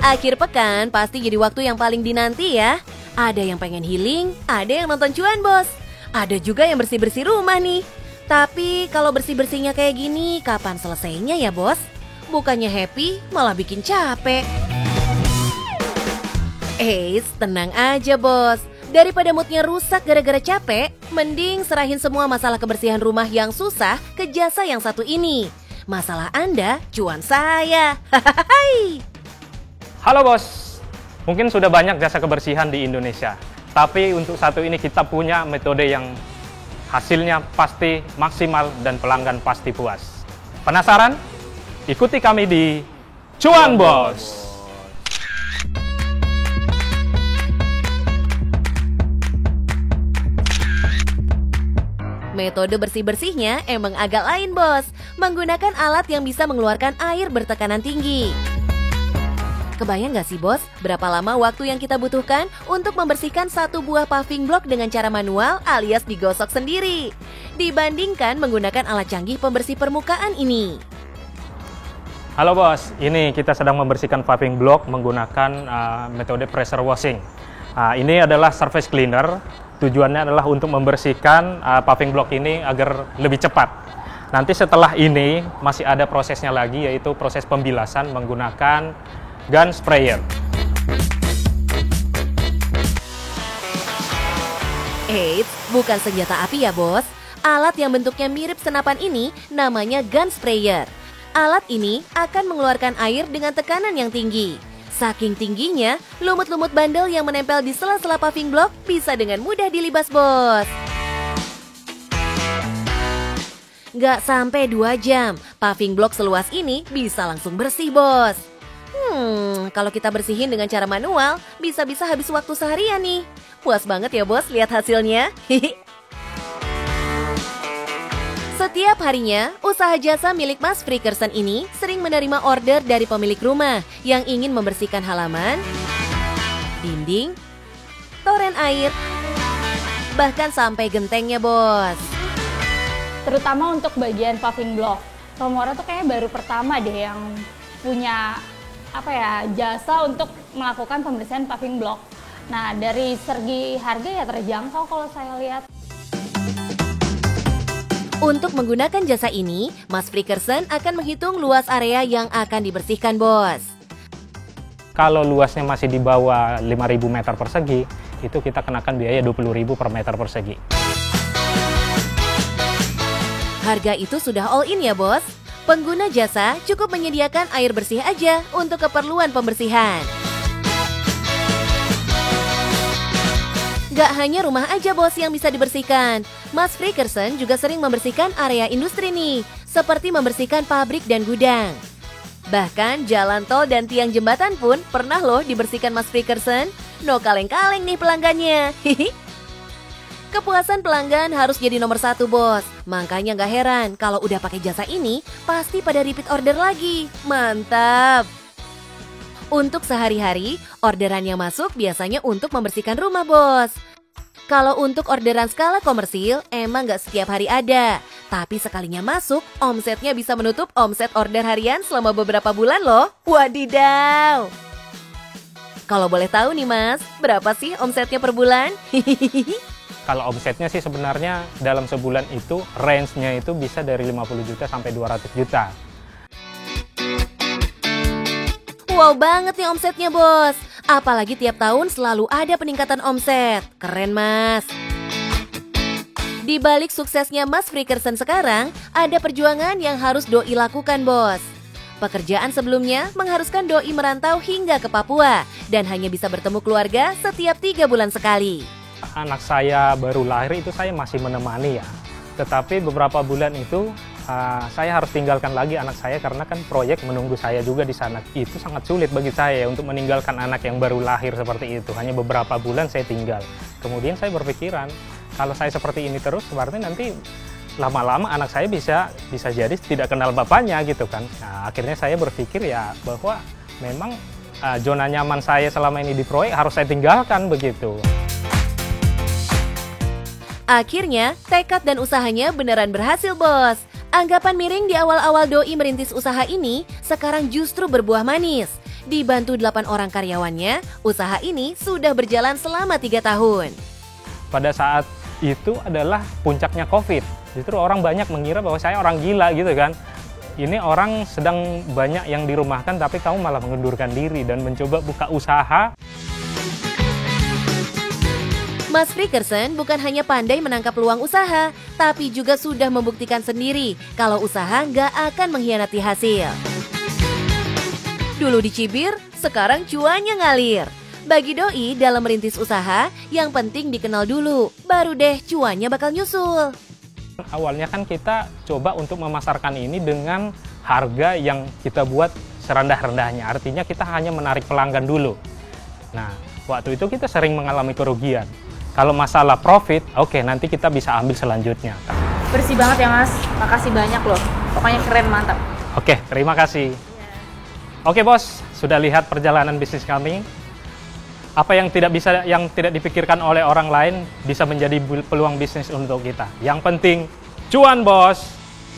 Akhir pekan pasti jadi waktu yang paling dinanti ya. Ada yang pengen healing, ada yang nonton cuan bos. Ada juga yang bersih-bersih rumah nih. Tapi kalau bersih-bersihnya kayak gini, kapan selesainya ya bos? Bukannya happy, malah bikin capek. Tenang aja bos. Daripada moodnya rusak gara-gara capek, mending serahin semua masalah kebersihan rumah yang susah ke jasa yang satu ini. Masalah Anda, cuan saya. Hahaha. Halo bos, mungkin sudah banyak jasa kebersihan di Indonesia. Tapi untuk satu ini kita punya metode yang hasilnya pasti maksimal dan pelanggan pasti puas. Penasaran? Ikuti kami di Cuan Bos. Metode bersih-bersihnya emang agak lain bos. Menggunakan alat yang bisa mengeluarkan air bertekanan tinggi. Kebayang gak sih bos, berapa lama waktu yang kita butuhkan untuk membersihkan satu buah paving block dengan cara manual alias digosok sendiri, dibandingkan menggunakan alat canggih pembersih permukaan ini. Halo bos, ini kita sedang membersihkan paving block menggunakan metode pressure washing. Ini adalah surface cleaner, tujuannya adalah untuk membersihkan paving block ini agar lebih cepat. Nanti setelah ini masih ada prosesnya lagi, yaitu proses pembilasan menggunakan gun sprayer. Bukan senjata api ya bos. Alat yang bentuknya mirip senapan ini namanya gun sprayer. Alat ini akan mengeluarkan air dengan tekanan yang tinggi. Saking tingginya, lumut-lumut bandel yang menempel di sela-sela paving block bisa dengan mudah dilibas bos. Gak sampai 2 jam, paving block seluas ini bisa langsung bersih bos. Kalau kita bersihin dengan cara manual, bisa-bisa habis waktu seharian nih. Puas banget ya bos lihat hasilnya. Setiap harinya, usaha jasa milik Mas Frikerson ini sering menerima order dari pemilik rumah yang ingin membersihkan halaman, dinding, toren air, bahkan sampai gentengnya bos. Terutama untuk bagian paving block. Romora tuh kayaknya baru pertama deh yang punya jasa untuk melakukan pembersihan paving block. Nah, dari segi harga ya terjangkau kalau saya lihat. Untuk menggunakan jasa ini, Mas Frikerson akan menghitung luas area yang akan dibersihkan bos. Kalau luasnya masih di bawah 5.000 meter persegi, itu kita kenakan biaya 20.000 per meter persegi. Harga itu sudah all in ya bos. Pengguna jasa cukup menyediakan air bersih aja untuk keperluan pembersihan. Gak hanya rumah aja bos yang bisa dibersihkan. Mas Frikerson juga sering membersihkan area industri nih, seperti membersihkan pabrik dan gudang. Bahkan jalan tol dan tiang jembatan pun pernah loh dibersihkan Mas Frikerson. No kaleng-kaleng nih pelanggannya. Kepuasan pelanggan harus jadi nomor 1 bos. Makanya gak heran kalau udah pakai jasa ini pasti pada repeat order lagi. Mantap. Untuk sehari-hari, orderan yang masuk biasanya untuk membersihkan rumah bos. Kalau untuk orderan skala komersil, emang gak setiap hari ada. Tapi sekalinya masuk, omsetnya bisa menutup omset order harian selama beberapa bulan loh. Wadidaw. Kalau boleh tahu nih mas, berapa sih omsetnya per bulan? Kalau omsetnya sih sebenarnya dalam sebulan itu range-nya itu bisa dari 50 juta sampai 200 juta. Wow banget nih omsetnya bos. Apalagi tiap tahun selalu ada peningkatan omset. Keren mas. Di balik suksesnya Mas Frikerson sekarang, ada perjuangan yang harus Doi lakukan bos. Pekerjaan sebelumnya mengharuskan Doi merantau hingga ke Papua dan hanya bisa bertemu keluarga setiap 3 bulan sekali. Anak saya baru lahir itu saya masih menemani ya. Tetapi beberapa bulan itu saya harus tinggalkan lagi anak saya karena kan proyek menunggu saya juga di sana. Itu sangat sulit bagi saya untuk meninggalkan anak yang baru lahir seperti itu. Hanya beberapa bulan saya tinggal. Kemudian saya berpikiran, kalau saya seperti ini terus berarti nanti lama-lama anak saya bisa jadi tidak kenal bapaknya gitu kan. Nah, akhirnya saya berpikir ya bahwa memang zona nyaman saya selama ini di proyek harus saya tinggalkan begitu. Akhirnya, tekad dan usahanya beneran berhasil, bos. Anggapan miring di awal-awal Doi merintis usaha ini, sekarang justru berbuah manis. Dibantu 8 orang karyawannya, usaha ini sudah berjalan selama 3 tahun. Pada saat itu adalah puncaknya COVID. Justru orang banyak mengira bahwa saya orang gila gitu kan. Ini orang sedang banyak yang dirumahkan tapi kamu malah mengundurkan diri dan mencoba buka usaha. Mas Frikerson bukan hanya pandai menangkap peluang usaha, tapi juga sudah membuktikan sendiri kalau usaha nggak akan mengkhianati hasil. Dulu dicibir, sekarang cuannya ngalir. Bagi Doi dalam merintis usaha, yang penting dikenal dulu, baru deh cuannya bakal nyusul. Awalnya kan kita coba untuk memasarkan ini dengan harga yang kita buat serendah-rendahnya. Artinya kita hanya menarik pelanggan dulu. Nah, waktu itu kita sering mengalami kerugian. Kalau masalah profit, oke, nanti kita bisa ambil selanjutnya. Bersih banget ya Mas, makasih banyak loh. Pokoknya keren, mantap. Oke, terima kasih. Oke bos, sudah lihat perjalanan bisnis kami. Apa yang tidak dipikirkan oleh orang lain bisa menjadi peluang bisnis untuk kita. Yang penting, cuan bos!